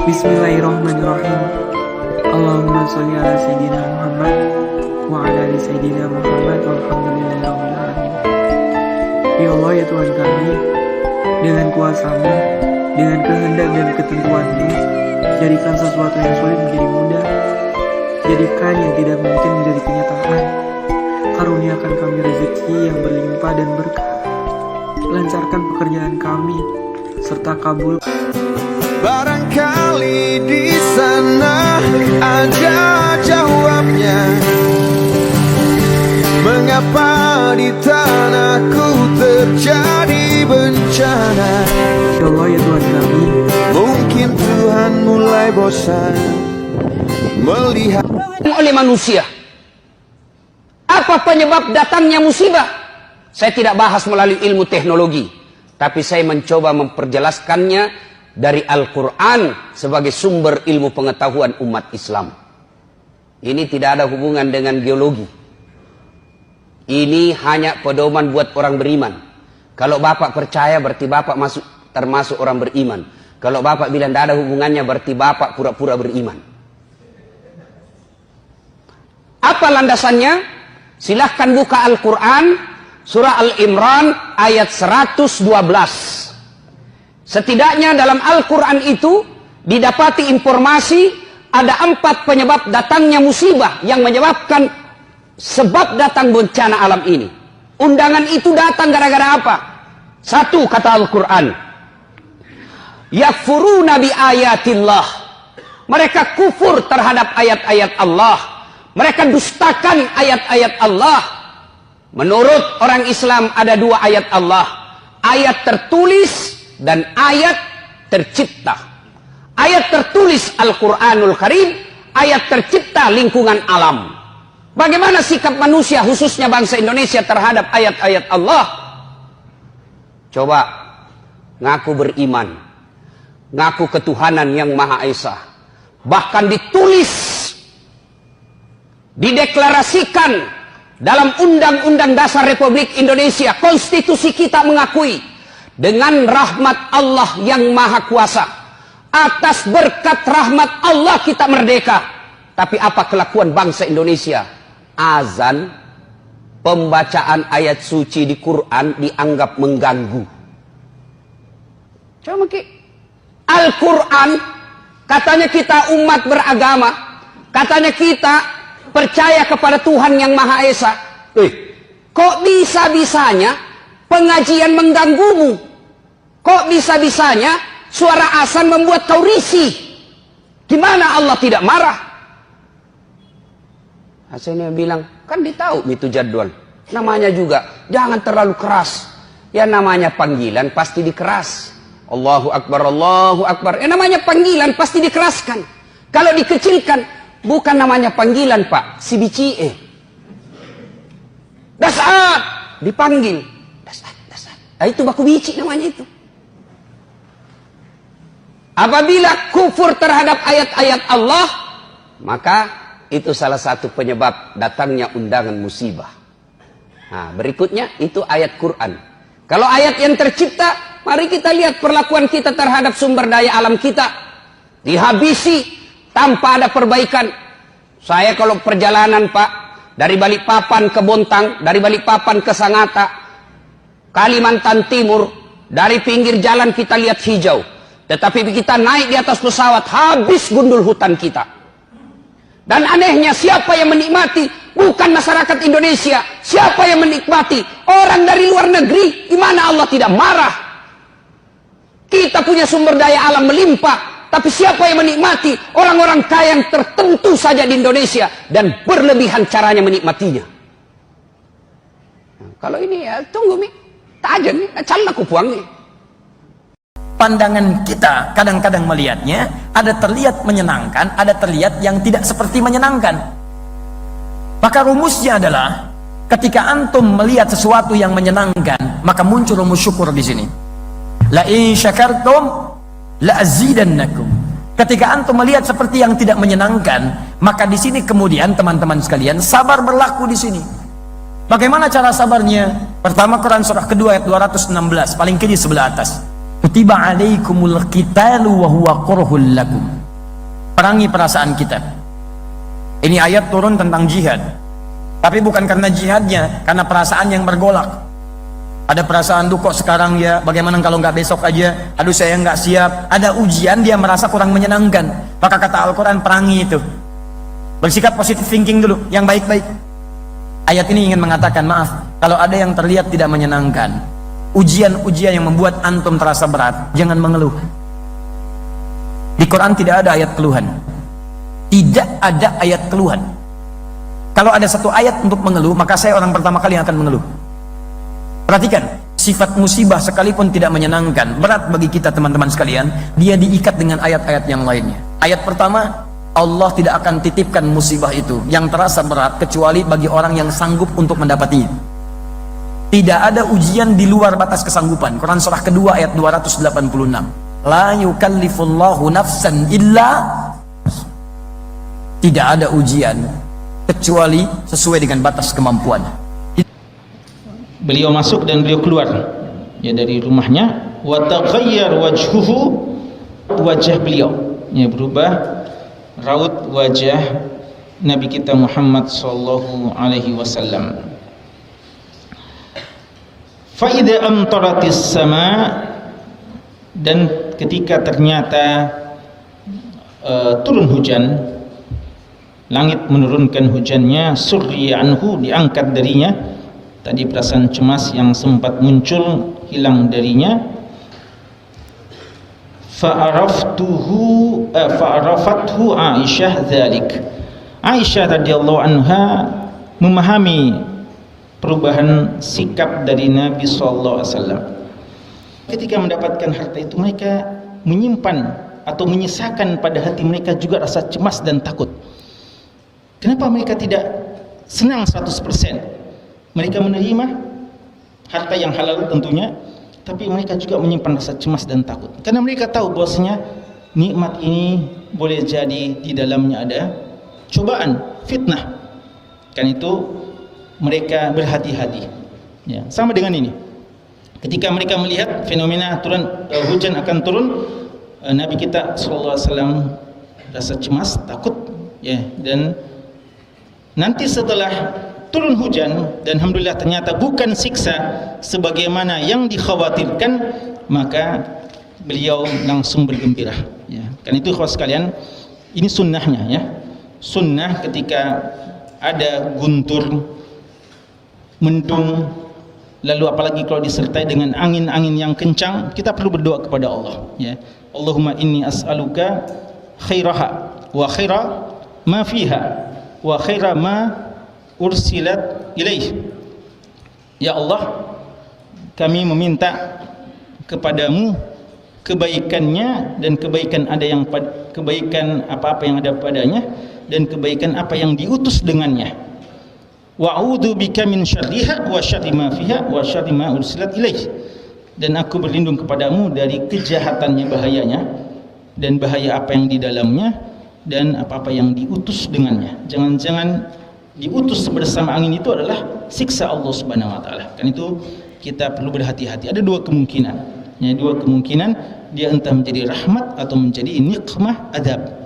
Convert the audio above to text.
Bismillahirrahmanirrahim. Allahumma sholli ala sayyidina Muhammad wa ala ali sayyidina Muhammad walhamdulillahirabbil alamin. Ya Allah, ya Tuhan kami, dengan kuasa-Mu, dengan kehendak dan ketentuan-Mu, jadikan sesuatu yang sulit menjadi mudah, jadikan yang tidak mungkin menjadi kenyataan. Karuniakan kami rezeki yang berlimpah dan berkah, lancarkan pekerjaan kami serta kabul. Barangkali di sana ada jawabnya, mengapa di tanahku terjadi bencana. Ya Allah, ya Tuhan kami, Mungkin Tuhan mulai bosan melihat oleh manusia. Apa penyebab datangnya musibah? Saya tidak bahas melalui ilmu teknologi, tapi saya mencoba memperjelaskannya dari Al-Quran sebagai sumber ilmu pengetahuan umat Islam. Ini tidak ada hubungan dengan geologi. Ini hanya pedoman buat orang beriman. Kalau Bapak percaya berarti Bapak termasuk orang beriman. Kalau Bapak bilang tidak ada hubungannya berarti Bapak pura-pura beriman. Apa landasannya? Silahkan buka Al-Quran, surah Al-Imran ayat 112. Setidaknya dalam Al-Quran itu didapati informasi ada 4 penyebab datangnya musibah yang menyebabkan sebab datang bencana alam ini. Undangan itu datang gara-gara apa? 1, kata Al-Quran, yakfuruna bi ayatillah. Mereka kufur terhadap ayat-ayat Allah. Mereka dustakan ayat-ayat Allah. Menurut orang Islam ada 2 ayat Allah. Ayat tertulis dan ayat tercipta. Ayat tertulis Al-Quranul Karim, ayat tercipta lingkungan alam. Bagaimana sikap manusia khususnya bangsa Indonesia terhadap ayat-ayat Allah? Coba ngaku beriman, ngaku ketuhanan yang Maha Esa, bahkan ditulis, dideklarasikan dalam Undang-Undang Dasar Republik Indonesia. Konstitusi kita mengakui dengan rahmat Allah yang Maha Kuasa. Atas berkat rahmat Allah kita merdeka. Tapi apa kelakuan bangsa Indonesia? Azan, pembacaan ayat suci di Quran dianggap mengganggu. Coba mungkin Al-Quran, katanya kita umat beragama, katanya kita percaya kepada Tuhan yang Maha Esa. Kok bisa-bisanya pengajian mengganggumu? Kok bisa-bisanya suara azan membuat kau risih? Gimana Allah tidak marah? Hasilnya bilang, kan ditahu itu jadwal. Namanya juga, jangan terlalu keras. Ya namanya panggilan pasti dikeras. Allahu Akbar, Allahu Akbar. Ya namanya panggilan pasti dikeraskan. Kalau dikecilkan, bukan namanya panggilan Pak, si bicie. Dasat, dipanggil. Dasat, dasat. Nah, itu baku bici namanya itu. Apabila kufur terhadap ayat-ayat Allah, maka itu salah satu penyebab datangnya undangan musibah. Nah, berikutnya itu ayat Quran. Kalau ayat yang tercipta, mari kita lihat perlakuan kita terhadap sumber daya alam kita. Dihabisi tanpa ada perbaikan. Saya kalau perjalanan Pak, dari Balikpapan ke Bontang, dari Balikpapan ke Sangatta, Kalimantan Timur, dari pinggir jalan kita lihat hijau. Tetapi kita naik di atas pesawat, habis gundul hutan kita. Dan anehnya siapa yang menikmati? Bukan masyarakat Indonesia. Siapa yang menikmati? Orang dari luar negeri. Di mana Allah tidak marah? Kita punya sumber daya alam melimpah. Tapi siapa yang menikmati? Orang-orang kaya yang tertentu saja di Indonesia. Dan berlebihan caranya menikmatinya. Nah, kalau ini ya tunggu Mi. Tajam nih. Calon aku buang nih. Pandangan kita kadang-kadang melihatnya ada terlihat menyenangkan, ada terlihat yang tidak seperti menyenangkan. Maka rumusnya adalah ketika antum melihat sesuatu yang menyenangkan, maka muncul rumus syukur di sini. La in syakartum la azidannakum. Ketika antum melihat seperti yang tidak menyenangkan, maka di sini kemudian teman-teman sekalian sabar berlaku di sini. Bagaimana cara sabarnya? Pertama Quran surah kedua ayat 216, paling kiri sebelah atas. Kutiba alaikumul qitalu wa huwa kurhul lakum. perangi perasaan kita. Ini ayat turun tentang jihad, tapi bukan karena jihadnya, karena perasaan yang bergolak. Ada perasaan, duh kok sekarang ya, bagaimana kalau nggak besok aja, aduh saya nggak siap. Ada ujian, dia merasa kurang menyenangkan. Maka kata Al-Quran, perangi itu. Bersikap positive thinking dulu, yang baik-baik. Ayat ini ingin mengatakan, maaf, kalau ada yang terlihat tidak menyenangkan, ujian-ujian yang membuat antum terasa berat, jangan mengeluh. Di Quran tidak ada ayat keluhan. Tidak ada ayat keluhan. Kalau ada satu ayat untuk mengeluh, maka saya orang pertama kali yang akan mengeluh. Perhatikan, sifat musibah sekalipun tidak menyenangkan, berat bagi kita teman-teman sekalian, dia diikat dengan ayat-ayat yang lainnya. Ayat pertama, Allah tidak akan titipkan musibah itu yang terasa berat kecuali bagi orang yang sanggup untuk mendapatinya. Tidak ada ujian di luar batas kesanggupan. Quran surah kedua ayat 286. La yukallifullahu nafsan illa. Tidak ada ujian kecuali sesuai dengan batas kemampuan. Beliau masuk dan beliau keluar ya dari rumahnya, wa taghayyar wajhuhu, wajah beliau ya berubah, raut wajah Nabi kita Muhammad sallallahu alaihi wasallam. Fa idza amtaratis sama, dan ketika ternyata turun hujan, langit menurunkan hujannya, surriya anhu, diangkat darinya tadi perasaan cemas yang sempat muncul, hilang darinya. Fa'arafathu Aisyah dzalik. Aisyah radhiyallahu anha memahami perubahan sikap dari Nabi sallallahu alaihi wasallam. Ketika mendapatkan harta itu, mereka menyimpan atau menyisakan pada hati mereka juga rasa cemas dan takut. Kenapa mereka tidak senang 100%? Mereka menerima harta yang halal tentunya, tapi mereka juga menyimpan rasa cemas dan takut. Karena mereka tahu bahwasanya nikmat ini boleh jadi di dalamnya ada cobaan, fitnah. Kan itu mereka berhati-hati. Ya, sama dengan ini. Ketika mereka melihat fenomena hujan akan turun, Nabi kita sallallahu alaihi wasallam rasa cemas, takut, ya, dan nanti setelah turun hujan dan alhamdulillah ternyata bukan siksa sebagaimana yang dikhawatirkan, maka beliau langsung bergembira, ya. Kan itu khawas sekalian, ini sunnahnya, ya. Sunnah ketika ada guntur, mendung, lalu apalagi kalau disertai dengan angin-angin yang kencang, kita perlu berdoa kepada Allah, ya. Allahumma inni as'aluka khairaha wa khaira ma fiha wa khaira ma ursilat ilaih. Ya Allah, kami meminta kepadamu kebaikannya dan kebaikan apa-apa yang ada padanya dan kebaikan apa yang diutus dengannya. Wa a'udzu bika min syarriha wa syarri ma fiha wa syarri ma ursilat ilaih. Dan aku berlindung kepadamu dari kejahatannya, bahayanya, dan bahaya apa yang di dalamnya dan apa-apa yang diutus dengannya. Jangan-jangan diutus bersama angin itu adalah siksa Allah Subhanahu wa taala. Kan itu kita perlu berhati-hati. Ada dua kemungkinan. Ya, dua kemungkinan, dia entah menjadi rahmat atau menjadi nikmah, adab.